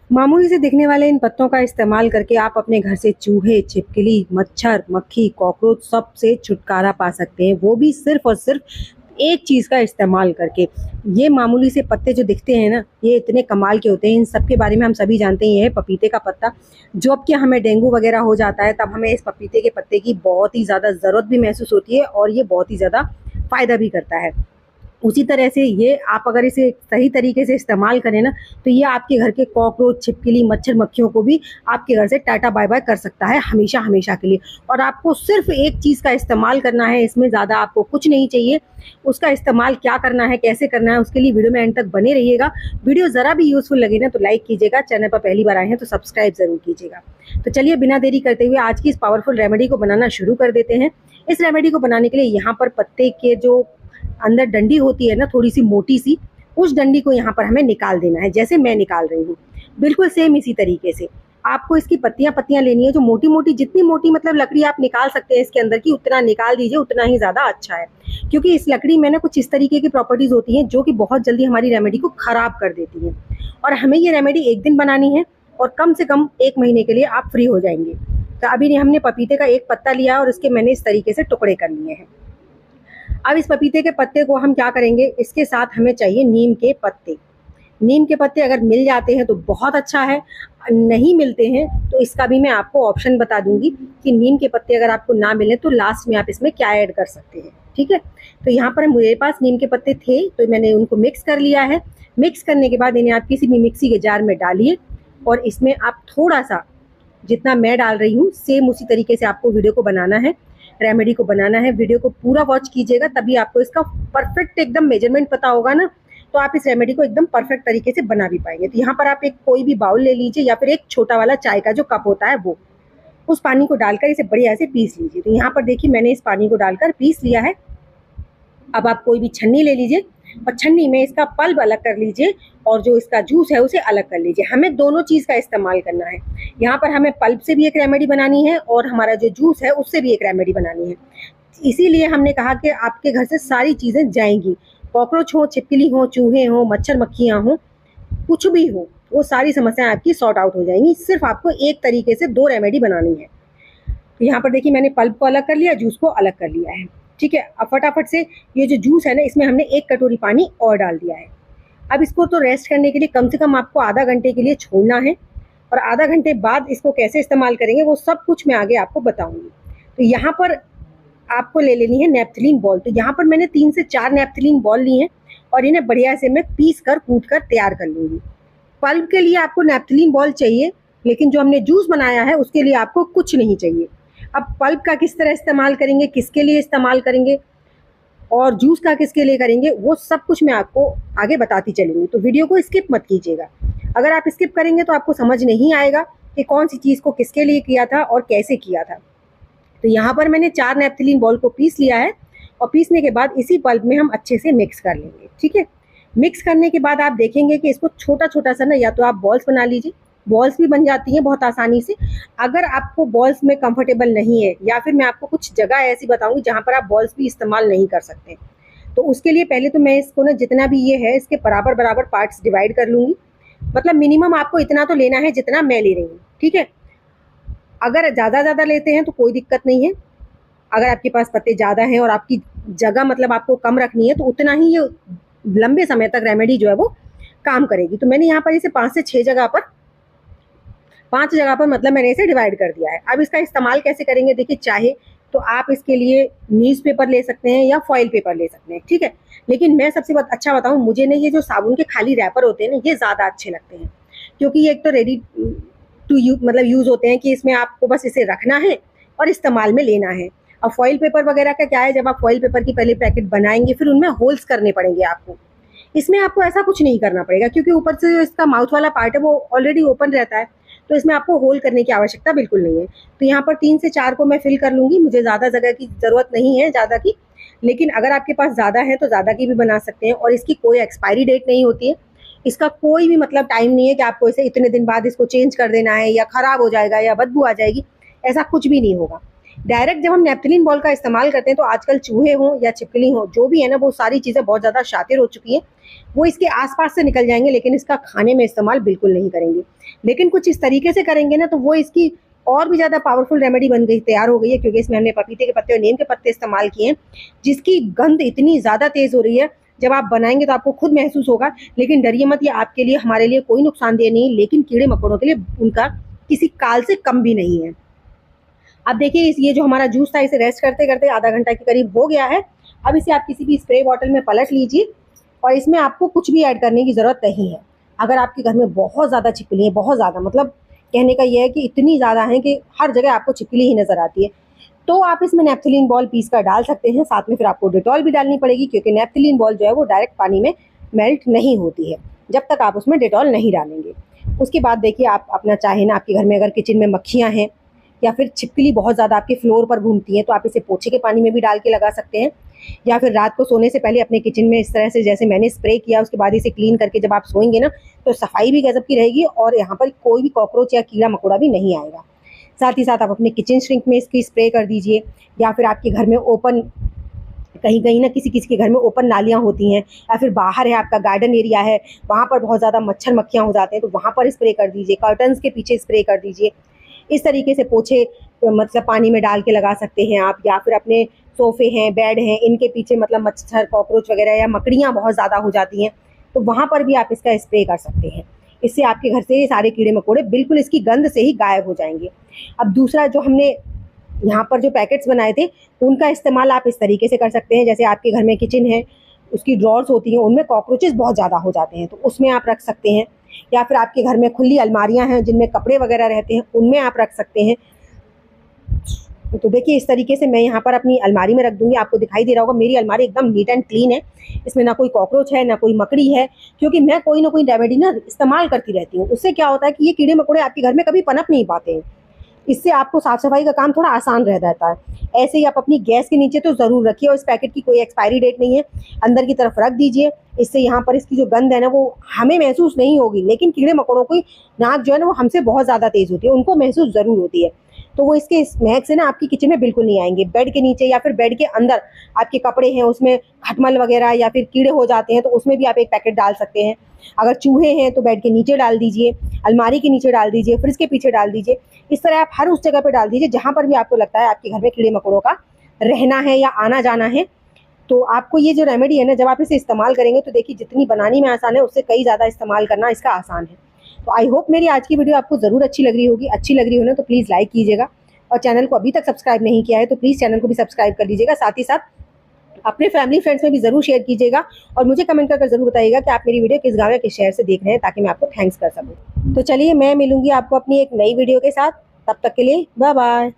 मामूली से दिखने वाले इन पत्तों का इस्तेमाल करके आप अपने घर से चूहे, छिपकली, मच्छर, मक्खी, कॉकरोच सब से छुटकारा पा सकते हैं, वो भी सिर्फ और सिर्फ एक चीज़ का इस्तेमाल करके। ये मामूली से पत्ते जो दिखते हैं ना, ये इतने कमाल के होते हैं। इन सब के बारे में हम सभी जानते हैं। ये है पपीते का पत्ता। जब कि हमें डेंगू वगैरह हो जाता है, तब हमें इस पपीते के पत्ते की बहुत ही ज़्यादा ज़रूरत भी महसूस होती है और ये बहुत ही ज़्यादा फ़ायदा भी करता है। उसी तरह से ये आप अगर इसे सही तरीके से इस्तेमाल करें ना, तो ये आपके घर के कॉकरोच, छिपकली, मच्छर, मक्खियों को भी आपके घर से टाटा बाय-बाय कर सकता है हमेशा हमेशा के लिए। और आपको सिर्फ़ एक चीज़ का इस्तेमाल करना है, इसमें ज़्यादा आपको कुछ नहीं चाहिए। उसका इस्तेमाल क्या करना है, कैसे करना है, उसके लिए वीडियो में एंड तक बने रहिएगा। वीडियो ज़रा भी यूज़फुल लगे ना तो लाइक कीजिएगा, चैनल पर पहली बार आए हैं तो सब्सक्राइब ज़रूर कीजिएगा। तो चलिए बिना देरी करते हुए आज की इस पावरफुल रेमेडी को बनाना शुरू कर देते हैं। इस रेमेडी को बनाने के लिए यहाँ पर पत्ते के जो अंदर डंडी होती है ना, थोड़ी सी मोटी सी, उस डंडी को यहाँ पर हमें निकाल देना है, जैसे मैं निकाल रही हूँ। बिल्कुल सेम इसी तरीके से आपको इसकी पत्तियां पत्तियां लेनी है, जो मोटी मोटी, जितनी मोटी मतलब लकड़ी आप निकाल सकते हैं इसके अंदर की, उतना निकाल दीजिए, उतना ही ज़्यादा अच्छा है। क्योंकि इस लकड़ी में ना कुछ इस तरीके की प्रॉपर्टीज़ होती हैं जो कि बहुत जल्दी हमारी रेमेडी को ख़राब कर देती हैं। और हमें ये रेमेडी एक दिन बनानी है और कम से कम 1 महीने के लिए आप फ्री हो जाएंगे। तो अभी हमने पपीते का एक पत्ता लिया और इसके मैंने इस तरीके से टुकड़े कर लिए हैं। अब इस पपीते के पत्ते को हम क्या करेंगे, इसके साथ हमें चाहिए नीम के पत्ते। नीम के पत्ते अगर मिल जाते हैं तो बहुत अच्छा है, नहीं मिलते हैं तो इसका भी मैं आपको ऑप्शन बता दूंगी कि नीम के पत्ते अगर आपको ना मिले तो लास्ट में आप इसमें क्या ऐड कर सकते हैं। ठीक है, तो यहाँ पर मेरे पास नीम के पत्ते थे तो मैंने उनको मिक्स कर लिया है। मिक्स करने के बाद इन्हें आप किसी भी मिक्सी के जार में डालिए और इसमें आप थोड़ा सा, जितना मैं डाल रही हूँ सेम उसी तरीके से आपको वीडियो को बनाना है, रेमेडी को बनाना है। वीडियो को पूरा वॉच कीजिएगा, तभी आपको इसका परफेक्ट एकदम मेजरमेंट पता होगा ना, तो आप इस रेमेडी को एकदम परफेक्ट तरीके से बना भी पाएंगे। तो यहाँ पर आप एक कोई भी बाउल ले लीजिए या फिर एक छोटा वाला चाय का जो कप होता है वो, उस पानी को डालकर इसे बढ़िया से पीस लीजिए। तो यहाँ पर देखिए मैंने इस पानी को डालकर पीस लिया है। अब आप कोई भी छन्नी ले लीजिए और छन्नी में इसका पल्प अलग कर लीजिए और जो इसका जूस है उसे अलग कर लीजिए। हमें दोनों चीज़ का इस्तेमाल करना है। यहाँ पर हमें पल्प से भी एक रेमेडी बनानी है और हमारा जो जूस है उससे भी एक रेमेडी बनानी है। इसीलिए हमने कहा कि आपके घर से सारी चीज़ें जाएंगी, कॉकरोच हो, छिपकली हो, चूहे हो, मच्छर मक्खियाँ हो, कुछ भी हो, वो सारी समस्याएं आपकी सॉर्ट आउट हो जाएंगी। सिर्फ आपको एक तरीके से 2 रेमेडी बनानी है। तो यहाँ पर देखिए मैंने पल्प को अलग कर लिया, जूस को अलग कर लिया है। ठीक है, अब फटाफट से ये जो जूस है ना, इसमें हमने 1 कटोरी पानी और डाल दिया है। अब इसको तो रेस्ट करने के लिए कम से कम आपको आधा घंटे के लिए छोड़ना है और आधा घंटे बाद इसको कैसे इस्तेमाल करेंगे वो सब कुछ मैं आगे आपको बताऊंगी। तो यहाँ पर आपको ले लेनी है नेपथलीन बॉल। तो यहाँ पर मैंने 3 से 4 नेपथलीन बॉल ली हैं और इन्हें बढ़िया से मैं पीस कर कूट कर तैयार कर लूँगी। पल्प के लिए आपको नेपथलीन बॉल चाहिए, लेकिन जो हमने जूस बनाया है उसके लिए आपको कुछ नहीं चाहिए। अब पल्प का किस तरह इस्तेमाल करेंगे, किसके लिए इस्तेमाल करेंगे और जूस का किसके लिए करेंगे, वो सब कुछ मैं आपको आगे बताती चलूँगी। तो वीडियो को स्किप मत कीजिएगा। अगर आप स्किप करेंगे तो आपको समझ नहीं आएगा कि कौन सी चीज़ को किसके लिए किया था और कैसे किया था। तो यहाँ पर मैंने 4 नेपथलीन बॉल को पीस लिया है और पीसने के बाद इसी पल्प में हम अच्छे से मिक्स कर लेंगे। ठीक है, मिक्स करने के बाद आप देखेंगे कि इसको छोटा छोटा सा ना, या तो आप बॉल्स बना लीजिए, बॉल्स भी बन जाती हैं बहुत आसानी से। अगर आपको बॉल्स में कंफर्टेबल नहीं है या फिर मैं आपको कुछ जगह ऐसी बताऊंगी जहाँ पर आप बॉल्स भी इस्तेमाल नहीं कर सकते, तो उसके लिए पहले तो मैं इसको ना, जितना भी ये है इसके बराबर बराबर पार्ट्स डिवाइड कर लूँगी। मतलब मिनिमम आपको इतना तो लेना है जितना मैं ले रही हूँ। ठीक है, अगर ज़्यादा लेते हैं तो कोई दिक्कत नहीं है। अगर आपके पास पत्ते ज़्यादा हैं और आपकी जगह मतलब आपको कम रखनी है तो उतना ही ये लंबे समय तक रेमेडी जो है वो काम करेगी। तो मैंने यहाँ पर इसे 5 से 6 जगह पर, 5 जगह पर मतलब मैंने इसे डिवाइड कर दिया है। अब इसका इस्तेमाल कैसे करेंगे, देखिए चाहे तो आप इसके लिए न्यूज़पेपर ले सकते हैं या फॉइल पेपर ले सकते हैं। ठीक है, लेकिन मैं सबसे अच्छा बताऊँ, मुझे ना ये जो साबुन के खाली रैपर होते हैं ना, ये ज़्यादा अच्छे लगते हैं, क्योंकि ये एक तो रेडी टू यू मतलब यूज़ होते हैं कि इसमें आपको बस इसे रखना है और इस्तेमाल में लेना है। अब फॉइल पेपर वगैरह का क्या है, जब आप फॉइल पेपर की पहले पैकेट बनाएंगे फिर उनमें होल्स करने पड़ेंगे आपको। इसमें आपको ऐसा कुछ नहीं करना पड़ेगा क्योंकि ऊपर से जो इसका माउथ वाला पार्ट है वो ऑलरेडी ओपन रहता है, तो इसमें आपको होल करने की आवश्यकता बिल्कुल नहीं है। तो यहाँ पर 3 से 4 को मैं फिल कर लूँगी। मुझे ज़्यादा जगह की ज़रूरत नहीं है, ज़्यादा की, लेकिन अगर आपके पास ज़्यादा है तो ज़्यादा की भी बना सकते हैं। और इसकी कोई एक्सपायरी डेट नहीं होती है, इसका कोई भी मतलब टाइम नहीं है कि आपको इसे इतने दिन बाद इसको चेंज कर देना है या ख़राब हो जाएगा या बदबू आ जाएगी, ऐसा कुछ भी नहीं होगा। डायरेक्ट जब हम नेपथलीन बॉल का इस्तेमाल करते हैं तो आजकल चूहे हों या छिपकली हों, जो भी है ना, वो सारी चीज़ें बहुत ज़्यादा शातिर हो चुकी हैं, वो इसके आसपास से निकल जाएंगे, लेकिन इसका खाने में इस्तेमाल बिल्कुल नहीं करेंगे। लेकिन कुछ इस तरीके से करेंगे ना, तो वो इसकी और भी ज़्यादा पावरफुल रेमेडी बन गई, तैयार हो गई है, क्योंकि इसमें हमने पपीते के पत्ते और नीम के पत्ते इस्तेमाल किए हैं, जिसकी गंध इतनी ज़्यादा तेज़ हो रही है, जब आप बनाएंगे तो आपको खुद महसूस होगा। लेकिन डरिए मत, ये आपके लिए, हमारे लिए कोई नुकसानदेह नहीं, लेकिन कीड़े मकोड़ों के लिए उनका किसी काल से कम भी नहीं है। अब देखिए, ये जो हमारा जूस था, इसे रेस्ट करते करते आधा घंटा के करीब हो गया है। अब इसे आप किसी भी स्प्रे बॉटल में पलट लीजिए, और इसमें आपको कुछ भी ऐड करने की ज़रूरत नहीं है। अगर आपके घर में बहुत ज़्यादा छिपकली है, बहुत ज़्यादा, मतलब कहने का ये है कि इतनी ज़्यादा है कि हर जगह आपको छिपकली ही नज़र आती है, तो आप इसमें नेपथलीन बॉल पीस कर डाल सकते हैं। साथ में फिर आपको डेटॉल भी डालनी पड़ेगी, क्योंकि नेपथलीन बॉल जो है वो डायरेक्ट पानी में मेल्ट नहीं होती है जब तक आप उसमें डेटॉल नहीं डालेंगे। उसके बाद देखिए, आप अपना चाहे ना, आपके घर में अगर किचन में मक्खियाँ हैं या फिर छिपकली बहुत ज़्यादा आपके फ्लोर पर घूमती हैं, तो आप इसे पोछे के पानी में भी डाल के लगा सकते हैं, या फिर रात को सोने से पहले अपने किचन में इस तरह से, जैसे मैंने स्प्रे किया, उसके बाद इसे क्लीन करके जब आप सोएंगे ना, तो सफाई भी गजब की रहेगी और यहाँ पर कोई भी कॉकरोच या कीड़ा मकोड़ा भी नहीं आएगा। साथ ही साथ आप अपने किचन श्रिंक में इसकी स्प्रे कर दीजिए, या फिर आपके घर में ओपन, कहीं कहीं ना किसी किसी के घर में ओपन नालियाँ होती हैं, या फिर बाहर है, आपका गार्डन एरिया है, वहाँ पर बहुत ज़्यादा मच्छर मक्खियाँ हो जाते हैं, तो वहाँ पर स्प्रे कर दीजिए, कर्टन्स के पीछे स्प्रे कर दीजिए। इस तरीके से पोछे मतलब पानी में डाल के लगा सकते हैं आप, या फिर अपने सोफ़े हैं, बेड हैं, इनके पीछे मतलब मच्छर, कॉकरोच वगैरह या मकड़ियाँ बहुत ज़्यादा हो जाती हैं, तो वहाँ पर भी आप इसका स्प्रे कर सकते हैं। इससे आपके घर से ये सारे कीड़े मकोड़े बिल्कुल इसकी गंध से ही गायब हो जाएंगे। अब दूसरा, जो हमने यहाँ पर जो पैकेट्स बनाए थे, उनका इस्तेमाल आप इस तरीके से कर सकते हैं, जैसे आपके घर में किचन है, उसकी ड्रॉर्स होती हैं, उनमें कॉकरोचेस बहुत ज़्यादा हो जाते हैं, तो उसमें आप रख सकते हैं, या फिर आपके घर में खुली अलमारियाँ हैं जिनमें कपड़े वगैरह रहते हैं, उनमें आप रख सकते हैं। तो देखिए, इस तरीके से मैं यहाँ पर अपनी अलमारी में रख दूँगी। आपको दिखाई दे रहा होगा, मेरी अलमारी एकदम नीट एंड क्लीन है, इसमें ना कोई कॉकरोच है, ना कोई मकड़ी है, क्योंकि मैं कोई ना कोई रेमेडी ना इस्तेमाल करती रहती हूँ। उससे क्या होता है कि ये कीड़े मकोड़े आपके घर में कभी पनप नहीं पाते हैं। इससे आपको साफ सफाई का काम थोड़ा आसान रह जाता है। ऐसे ही आप अपनी गैस के नीचे तो ज़रूर रखिए, और इस पैकेट की कोई एक्सपायरी डेट नहीं है, अंदर की तरफ रख दीजिए। इससे यहाँ पर इसकी जो गंध है ना, वो हमें महसूस नहीं होगी, लेकिन कीड़े मकोड़ों की नाक जो है ना, वो हमसे बहुत ज़्यादा तेज़ होती है, उनको महसूस ज़रूर होती है, तो वो इसके महक से ना आपकी किचन में बिल्कुल नहीं आएंगे। बेड के नीचे या फिर बेड के अंदर आपके कपड़े हैं, उसमें खटमल वगैरह या फिर कीड़े हो जाते हैं, तो उसमें भी आप एक पैकेट डाल सकते हैं। अगर चूहे हैं तो बेड के नीचे डाल दीजिए, अलमारी के नीचे डाल दीजिए, फ्रिज के पीछे डाल दीजिए। इस तरह आप हर उस जगह पे डाल दीजिए जहाँ पर भी आपको लगता है आपके घर में कीड़े मकोड़ों का रहना है या आना जाना है। तो आपको ये जो रेमेडी है ना, जब आप इसे इस्तेमाल करेंगे, तो देखिए, जितनी बनाने में आसान है, उससे कई ज़्यादा इस्तेमाल करना इसका आसान है। तो आई होप मेरी आज की वीडियो आपको ज़रूर अच्छी लग रही होगी। अच्छी लग रही हो ना, तो प्लीज़ लाइक कीजिएगा, और चैनल को अभी तक सब्सक्राइब नहीं किया है तो प्लीज़ चैनल को भी सब्सक्राइब कर लीजिएगा। साथ ही साथ अपने फैमिली फ्रेंड्स में भी ज़रूर शेयर कीजिएगा, और मुझे कमेंट कर ज़रूर बताइएगा कि आप मेरी वीडियो किस गाँव या किस शहर से देख रहे हैं, ताकि मैं आपको थैंक्स कर सकूँ। तो चलिए, मैं मिलूँगी आपको अपनी एक नई वीडियो के साथ। तब तक के लिए बाय बाय।